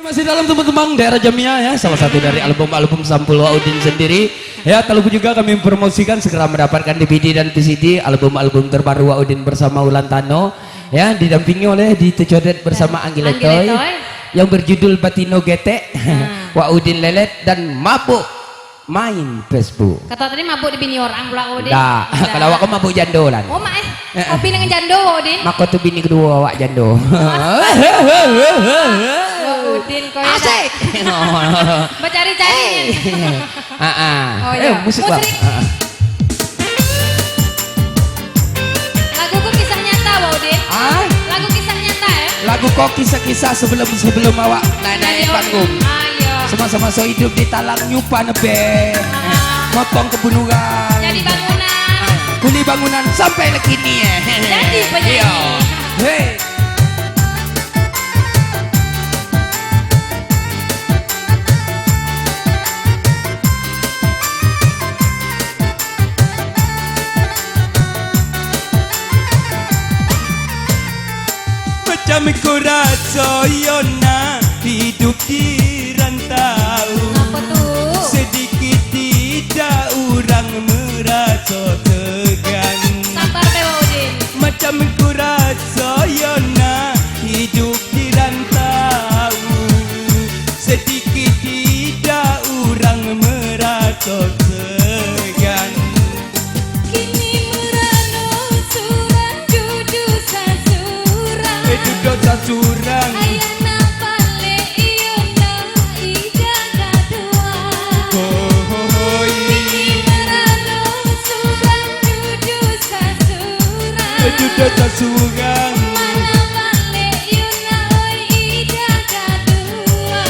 Masih dalam teman-teman daerah Jamia ya, salah satu dari album-album Sampul Waudin sendiri ya. Terlebih juga kami mempromosikan segera mendapatkan DVD dan VCD album-album terbaru Waudin bersama Ulan Tano ya, didampingi oleh Dito Codet bersama Anggi Letoy yang berjudul Batino Gete, Waudin Lelet dan Mabuk Main Facebook. Kata tadi mabuk di bini orang pula Waudin. Nah, kalau aku mabuk jando lah. Oh mak kopi dengan jando Waudin. Mako tuh bini kedua wak jando. Waudin kau asik. Bercari-cari. Oh iya. Musik bang. Lagu kok kisah nyata Waudin. Lagu kisah nyata ya. Lagu kok kisah-kisah sebelum awak naik panggung. Sama-sama so hidup di talang nyupa nebe, motong kebunuhan, jadi bangunan, kuli bangunan sampai lekini ya. Jadi penyanyi. Hey. Macam kurat soyona hidup di rantau. Apa tuh? Sedikit tidak orang merasa tegang. Sabar be Waudin. Macam kurasa yona hidup di rantau. Sedikit tidak orang merasa tegang. Kini merano surang jujur sasurang. Duduk sasurang. Duduk sasurang. Mana balik yuna oi ida kadua.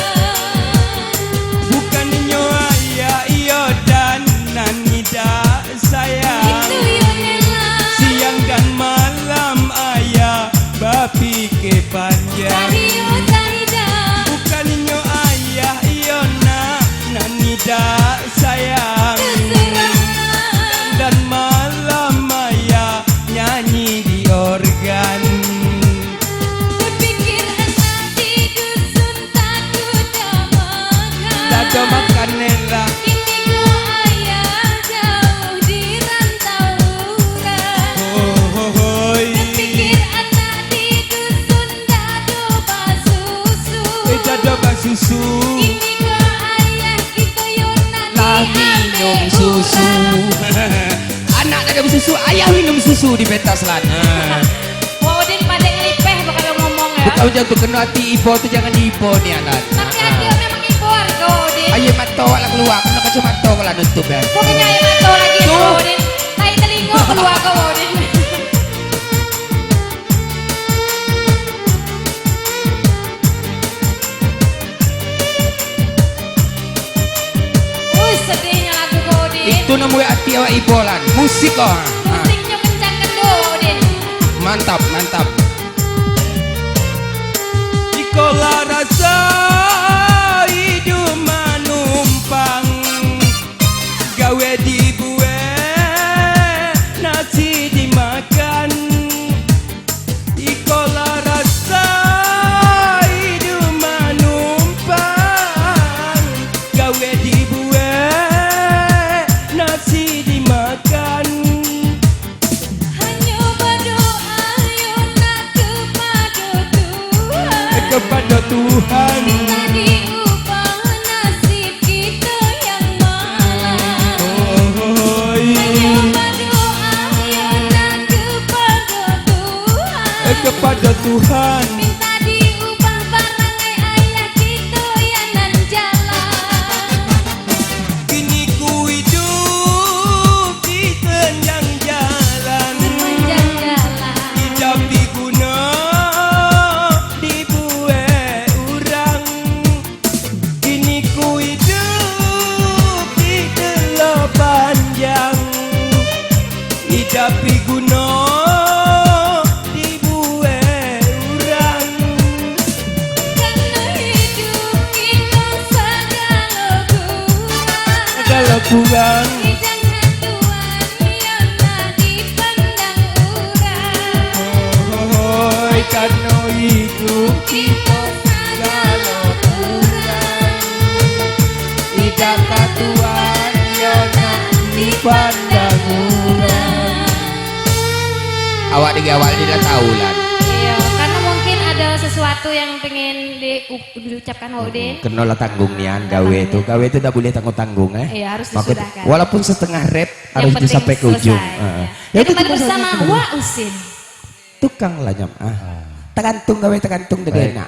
Bukan nyo ayah iyo dan nanida sayang. Itu yonela. Siang dan malam ayah bapi ke panjang. Tahiyo tahida. Bukan nyo ayah iyo nanida sayang. Dan malam ayah nyanyi di organ. Kupikir anak di dusun tak udah makan. Dado makan nela. Kini ku ayah jauh di rantau urang. Kupikir anak di dusun dado basusu. Dado basusu. Kini ku ayah kita yonan Lah minum susu. Anak dado susu, ayah minum susu di pentas lan. Waudin pada ngelipeh bakal ngomong ya. Betul jangan kena hati ipo tu jangan ipo ni anak. Tapi hati memang ibu harga Waudin. Ayo mato lah keluar, kena kacamata kalau nutup ya. Pokoknya ayo mato lagi Waudin. Tai telinga keluar ke Waudin. Sedihnya lagu Waudin. Itu namanya hati awak ipo lan. Musik kok. Musiknya kencang kedua Waudin. Mantap, mantap. Ikola rasa hidup manumpang, gawe dibuat nasi dimakan. Ikola rasa hidup manumpang, gawe dibuat nasi dimakan. Hanya berdoa yona kepada Tuhan. Kepada Tuhan. Minta diubah nasib kita yang malang. Hanya berdoa yona kepada Kepada Tuhan. Tuhan. Minta diubah barangai ayah kita yang nan jalan. Kini ku hidup di sepanjang jalan. Sepanjang jalan. Hidup diguna dibuat orang. Kini ku hidup di telah panjang. Hidup diguna dibuat orang. Karena hidup kita segala kurang. Segala kurang. Jangan Tuhan yona dipandang urang. Karena hidup Kita segala kurang. pandang murah. Awak digawal tidak tahu lah. Iya, karena mungkin ada sesuatu yang pengen diucapkan Udin. Kena lah tanggung nian gawe itu tidak boleh tanggung-tanggung Iya, harus Maksud- disudahkan. walaupun setengah rap harus Yang penting disampai ke ujung. selesai. Ya, Jadi itu kembali maksudnya bersama sebenarnya. Wa Usin. Tukang lah nyam. Tergantung gawe tergantung dari Baik. enak.